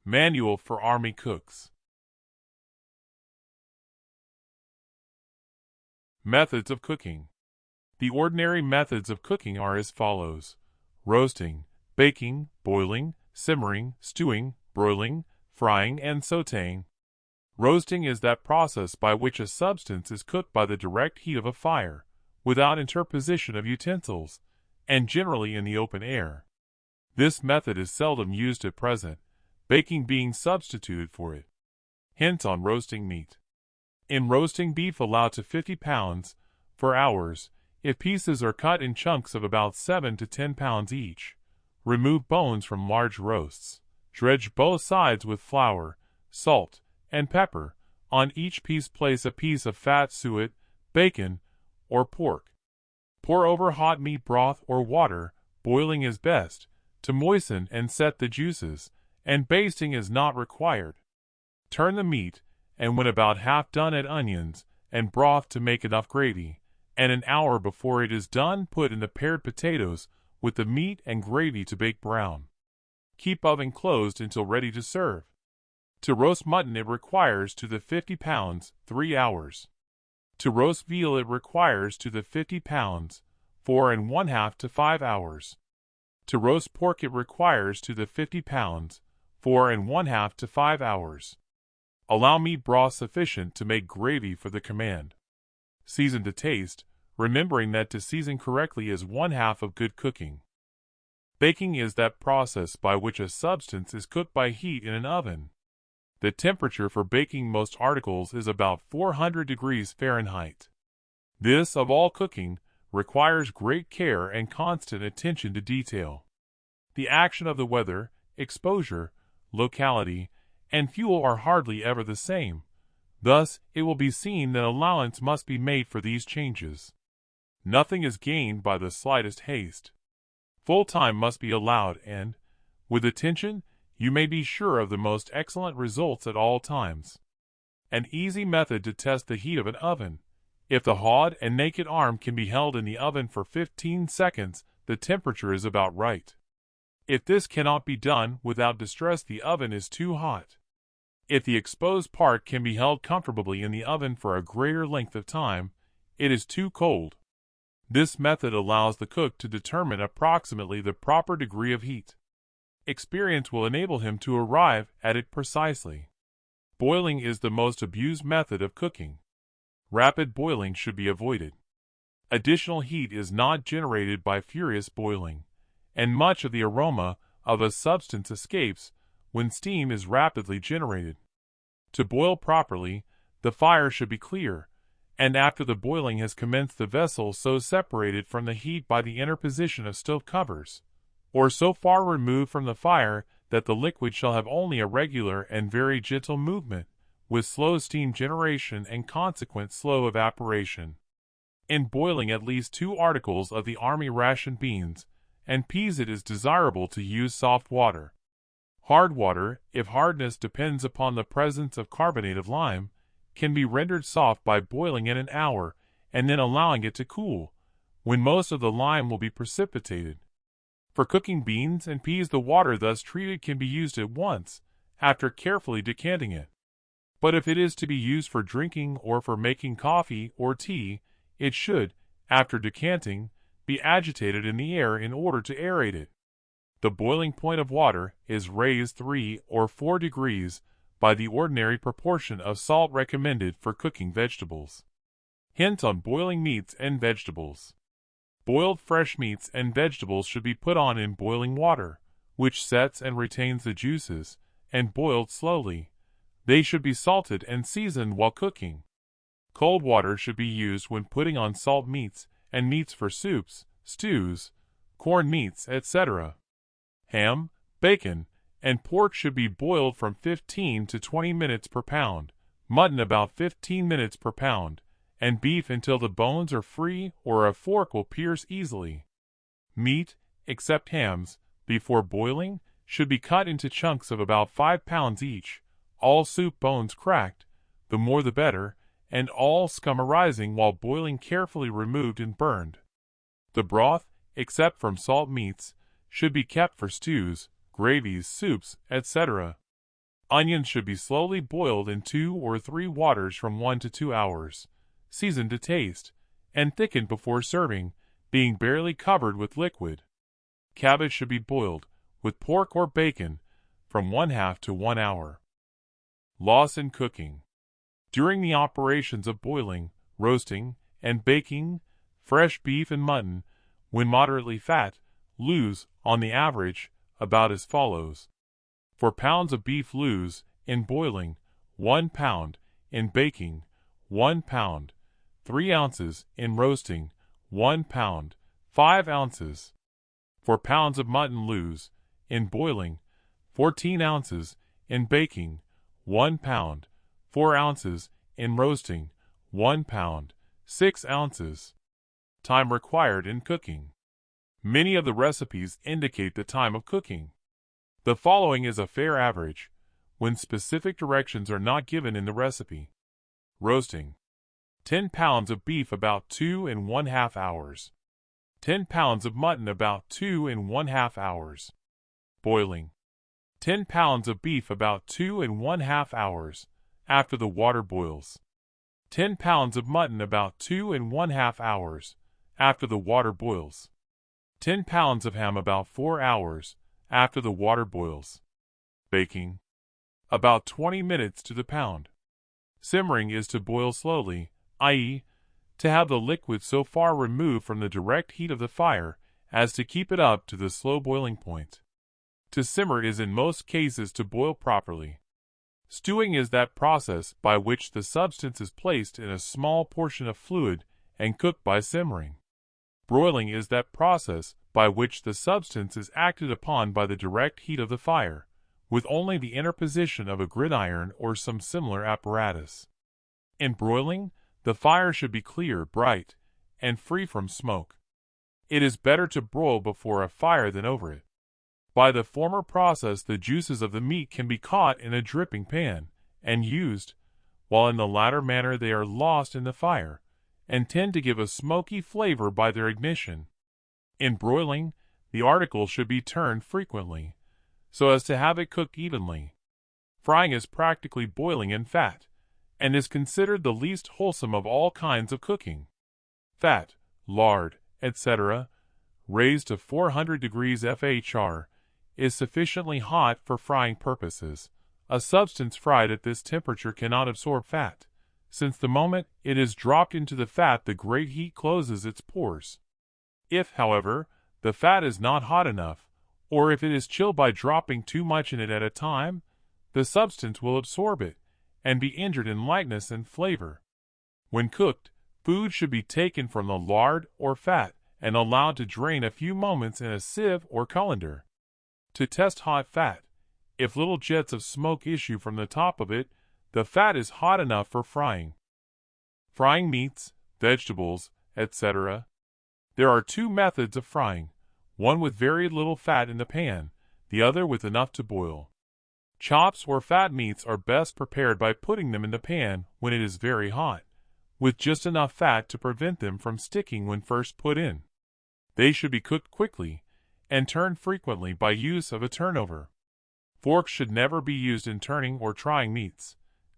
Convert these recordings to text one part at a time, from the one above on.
Manual for Army Cooks. Methods of cooking. The ordinary methods of cooking are as follows: roasting, baking, boiling, simmering, stewing, broiling, frying, and sautéing. Roasting is that process by which a substance is cooked by the direct heat of a fire, without interposition of utensils, and generally in the open air. This method is seldom used at present, baking being substituted for it. Hints on roasting meat. In roasting beef, allow to 50 pounds for hours. If pieces are cut in chunks of about 7 to 10 pounds each, remove bones from large roasts. Dredge both sides with flour, salt, and pepper. On each piece place a piece of fat suet, bacon, or pork. Pour over hot meat broth or water, boiling is best, to moisten and set the juices, and basting is not required. Turn the meat, and when about half done, add onions and broth to make enough gravy, and an hour before it is done put in the pared potatoes with the meat and gravy to bake brown. Keep oven closed until ready to serve. To roast mutton, it requires to the 50 pounds 3 hours. To roast veal, it requires to the 50 pounds 4 1/2 to 5 hours. To roast pork, it requires to the 50 pounds 4 1/2 to 5 hours. Allow meat broth sufficient to make gravy for the command. Season to taste, remembering that to season correctly is 1/2 of good cooking. Baking is that process by which a substance is cooked by heat in an oven. The temperature for baking most articles is about 400 degrees Fahrenheit. This, of all cooking, requires great care and constant attention to detail. The action of the weather, exposure, locality, and fuel are hardly ever the same. Thus, it will be seen that allowance must be made for these changes. Nothing is gained by the slightest haste. Full time must be allowed, and, with attention, you may be sure of the most excellent results at all times. An easy method to test the heat of an oven. If the hod and naked arm can be held in the oven for 15 seconds, the temperature is about right. If this cannot be done without distress, the oven is too hot. If the exposed part can be held comfortably in the oven for a greater length of time, it is too cold. This method allows the cook to determine approximately the proper degree of heat. Experience will enable him to arrive at it precisely. Boiling is the most abused method of cooking. Rapid boiling should be avoided. Additional heat is not generated by furious boiling, and much of the aroma of a substance escapes when steam is rapidly generated. To boil properly, the fire should be clear, and after the boiling has commenced, the vessel so separated from the heat by the interposition of stove covers, or so far removed from the fire that the liquid shall have only a regular and very gentle movement, with slow steam generation and consequent slow evaporation. In boiling at least 2 articles of the army ration, beans and peas, it is desirable to use soft water. Hard water, if hardness depends upon the presence of carbonate of lime, can be rendered soft by boiling it an hour and then allowing it to cool, when most of the lime will be precipitated. For cooking beans and peas, the water thus treated can be used at once, after carefully decanting it. But if it is to be used for drinking or for making coffee or tea, it should, after decanting, be agitated in the air in order to aerate it. The boiling point of water is raised 3 or 4 degrees by the ordinary proportion of salt recommended for cooking vegetables. Hint on boiling meats and vegetables. Boiled fresh meats and vegetables should be put on in boiling water, which sets and retains the juices, and boiled slowly. They should be salted and seasoned while cooking. Cold water should be used when putting on salt meats and meats for soups, stews, corned meats, etc. Ham, bacon, and pork should be boiled from 15 to 20 minutes per pound, mutton about 15 minutes per pound, and beef until the bones are free or a fork will pierce easily. Meat, except hams, before boiling, should be cut into chunks of about 5 pounds each, all soup bones cracked, the more the better, and all scum arising while boiling carefully removed and burned. The broth, except from salt meats, should be kept for stews, gravies, soups, etc. Onions should be slowly boiled in 2 or 3 waters from 1 to 2 hours, seasoned to taste, and thickened before serving, being barely covered with liquid. Cabbage should be boiled, with pork or bacon, from 1/2 to 1 hour. Loss in cooking. During the operations of boiling, roasting, and baking fresh beef and mutton, when moderately fat, lose, on the average, about as follows: 4 pounds of beef lose, in boiling, 1 pound, in baking, 1 pound, 3 ounces, in roasting, 1 pound, 5 ounces. 4 pounds of mutton lose, in boiling, 14 ounces, in baking, 1 pound, 4 ounces, in roasting, 1 pound, 6 ounces. Time required in cooking. Many of the recipes indicate the time of cooking. The following is a fair average, when specific directions are not given in the recipe. Roasting. 10 pounds of beef about 2 1/2 hours. 10 pounds of mutton about 2 1/2 hours. Boiling. 10 pounds of beef about 2 1/2 hours, after the water boils. 10 pounds of mutton about 2 1/2 hours, after the water boils. 10 pounds of ham about 4 hours, after the water boils. Baking. About 20 minutes to the pound. Simmering is to boil slowly, i.e., to have the liquid so far removed from the direct heat of the fire as to keep it up to the slow boiling point. To simmer is in most cases to boil properly. Stewing is that process by which the substance is placed in a small portion of fluid and cooked by simmering. Broiling is that process by which the substance is acted upon by the direct heat of the fire, with only the interposition of a gridiron or some similar apparatus. In broiling, the fire should be clear, bright, and free from smoke. It is better to broil before a fire than over it. By the former process the juices of the meat can be caught in a dripping pan, and used, while in the latter manner they are lost in the fire, and tend to give a smoky flavor by their ignition. In broiling, the article should be turned frequently, so as to have it cooked evenly. Frying is practically boiling in fat, and is considered the least wholesome of all kinds of cooking. Fat, lard, etc., raised to 400 degrees FHR, is sufficiently hot for frying purposes. A substance fried at this temperature cannot absorb fat, since the moment it is dropped into the fat the great heat closes its pores. If, however, the fat is not hot enough, or if it is chilled by dropping too much in it at a time, the substance will absorb it, and be injured in lightness and flavor. When cooked, food should be taken from the lard or fat, and allowed to drain a few moments in a sieve or colander. To test hot fat, if little jets of smoke issue from the top of it, the fat is hot enough for frying. Frying meats, vegetables, etc. There are 2 methods of frying, one with very little fat in the pan, the other with enough to boil. Chops or fat meats are best prepared by putting them in the pan when it is very hot, with just enough fat to prevent them from sticking when first put in. They should be cooked quickly, and turned frequently by use of a turnover. Forks should never be used in turning or trying meats,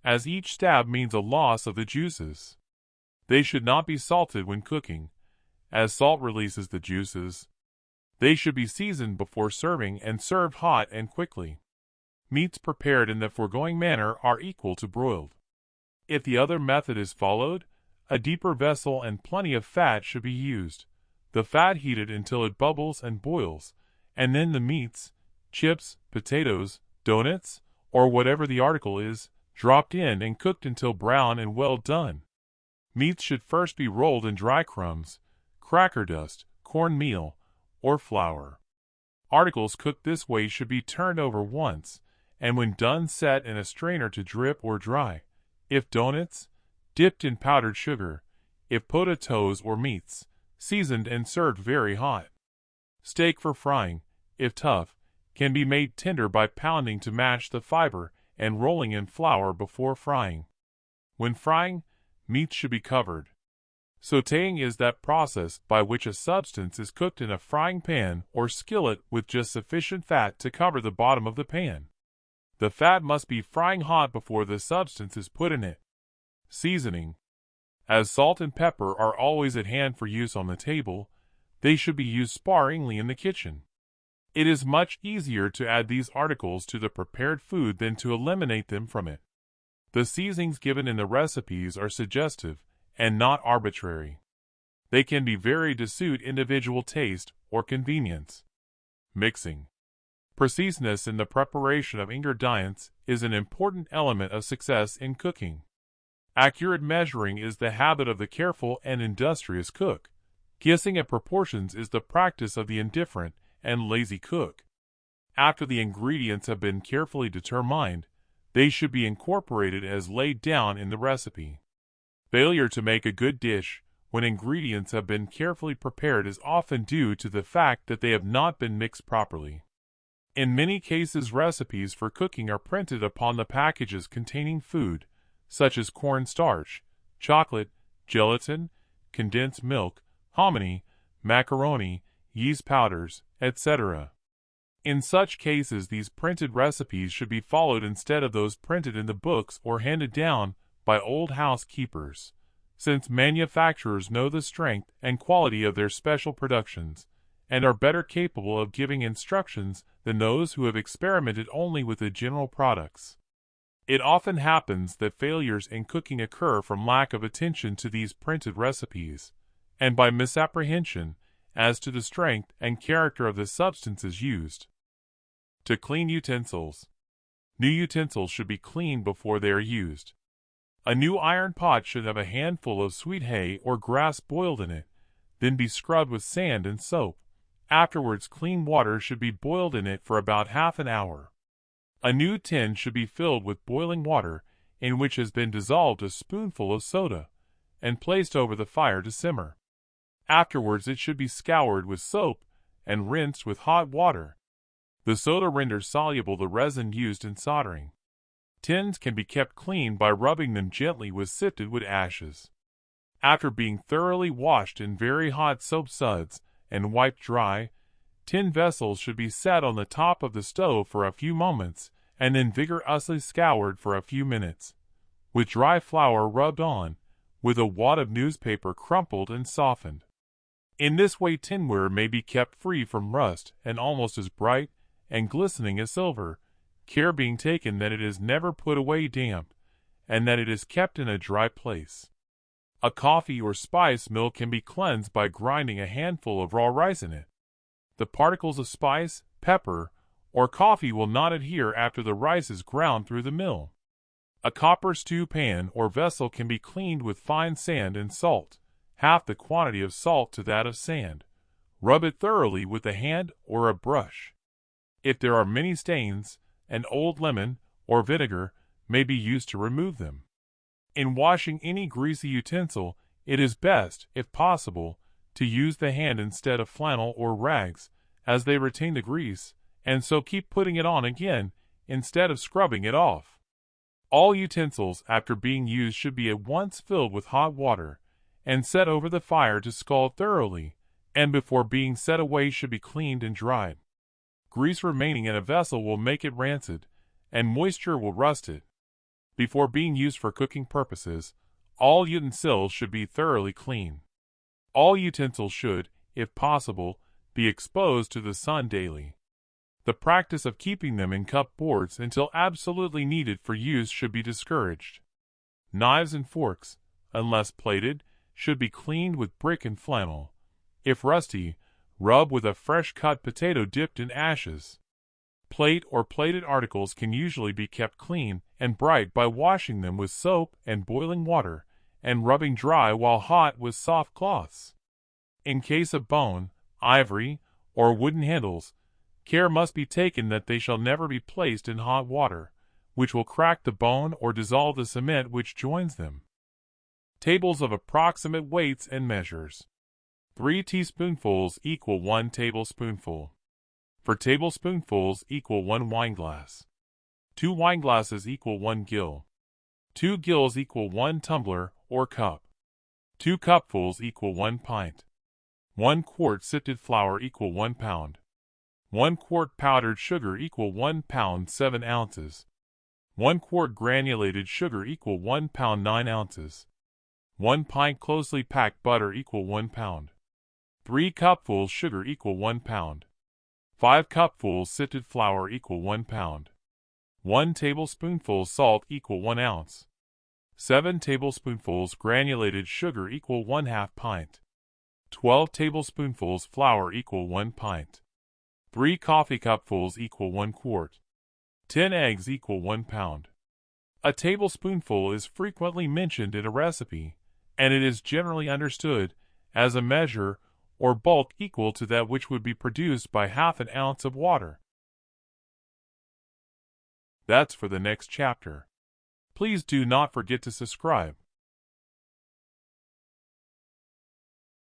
as each stab means a loss of the juices. They should not be salted when cooking, as salt releases the juices. They should be seasoned before serving and served hot and quickly. Meats prepared in the foregoing manner are equal to broiled. If the other method is followed, a deeper vessel and plenty of fat should be used, the fat heated until it bubbles and boils, and then the meats, chips, potatoes, donuts, or whatever the article is, dropped in and cooked until brown and well done. Meats should first be rolled in dry crumbs, cracker dust, cornmeal, or flour. Articles cooked this way should be turned over once, and when done set in a strainer to drip or dry. If donuts, dipped in powdered sugar. If potatoes or meats, seasoned and served very hot. Steak for frying, if tough, can be made tender by pounding to match the fiber and rolling in flour before frying. When frying, meats should be covered. Sautéing is that process by which a substance is cooked in a frying pan or skillet with just sufficient fat to cover the bottom of the pan. The fat must be frying hot before the substance is put in it. Seasoning. As salt and pepper are always at hand for use on the table, they should be used sparingly in the kitchen. It is much easier to add these articles to the prepared food than to eliminate them from it. The seasonings given in the recipes are suggestive and not arbitrary. They can be varied to suit individual taste or convenience. Mixing. Preciseness in the preparation of ingredients is an important element of success in cooking. Accurate measuring is the habit of the careful and industrious cook. Guessing at proportions is the practice of the indifferent and lazy cook. After the ingredients have been carefully determined, they should be incorporated as laid down in the recipe. Failure to make a good dish when ingredients have been carefully prepared is often due to the fact that they have not been mixed properly. In many cases, recipes for cooking are printed upon the packages containing food, such as cornstarch, chocolate, gelatin, condensed milk, hominy, macaroni, yeast powders, etc. In such cases, these printed recipes should be followed instead of those printed in the books or handed down by old housekeepers, since manufacturers know the strength and quality of their special productions, and are better capable of giving instructions than those who have experimented only with the general products. It often happens that failures in cooking occur from lack of attention to these printed recipes, and by misapprehension as to the strength and character of the substances used. To clean utensils. New utensils should be cleaned before they are used. A new iron pot should have a handful of sweet hay or grass boiled in it, then be scrubbed with sand and soap. Afterwards, clean water should be boiled in it for about half an hour. A new tin should be filled with boiling water, in which has been dissolved a spoonful of soda, and placed over the fire to simmer. Afterwards, it should be scoured with soap and rinsed with hot water. The soda renders soluble the resin used in soldering. Tins can be kept clean by rubbing them gently with sifted wood ashes. After being thoroughly washed in very hot soap suds and wiped dry, tin vessels should be set on the top of the stove for a few moments and then vigorously scoured for a few minutes, with dry flour rubbed on, with a wad of newspaper crumpled and softened. In this way, tinware may be kept free from rust and almost as bright and glistening as silver, care being taken that it is never put away damp, and that it is kept in a dry place. A coffee or spice mill can be cleansed by grinding a handful of raw rice in it. The particles of spice, pepper, or coffee will not adhere after the rice is ground through the mill. A copper stew pan or vessel can be cleaned with fine sand and salt, half the quantity of salt to that of sand. Rub it thoroughly with a hand or a brush. If there are many stains, an old lemon or vinegar may be used to remove them. In washing any greasy utensil, it is best, if possible, to use the hand instead of flannel or rags, as they retain the grease, and so keep putting it on again, instead of scrubbing it off. All utensils after being used should be at once filled with hot water, and set over the fire to scald thoroughly, and before being set away should be cleaned and dried. Grease remaining in a vessel will make it rancid, and moisture will rust it. Before being used for cooking purposes, all utensils should be thoroughly clean. All utensils should, if possible, be exposed to the sun daily. The practice of keeping them in cupboards until absolutely needed for use should be discouraged. Knives and forks, unless plated, should be cleaned with brick and flannel. If rusty, rub with a fresh-cut potato dipped in ashes. Plate or plated articles can usually be kept clean and bright by washing them with soap and boiling water, and rubbing dry while hot with soft cloths. In case of bone, ivory, or wooden handles, care must be taken that they shall never be placed in hot water, which will crack the bone or dissolve the cement which joins them. Tables of approximate weights and measures. 3 teaspoonfuls equal 1 tablespoonful. 4 tablespoonfuls equal 1 wineglass. 2 wineglasses equal 1 gill. 2 gills equal 1 tumbler or cup. 2 cupfuls equal 1 pint. 1 quart sifted flour equal 1 pound. 1 quart powdered sugar equal 1 pound 7 ounces. 1 quart granulated sugar equal 1 pound 9 ounces. 1 pint closely packed butter equal 1 pound. 3 cupfuls sugar equal 1 pound. 5 cupfuls sifted flour equal 1 pound. 1 tablespoonful salt equal 1 ounce. 7 tablespoonfuls granulated sugar equal 1/2 pint. 12 tablespoonfuls flour equal 1 pint. 3 coffee cupfuls equal 1 quart. 10 eggs equal 1 pound. A tablespoonful is frequently mentioned in a recipe, and it is generally understood as a measure or bulk equal to that which would be produced by 1/2 ounce of water. That's for the next chapter. Please do not forget to subscribe.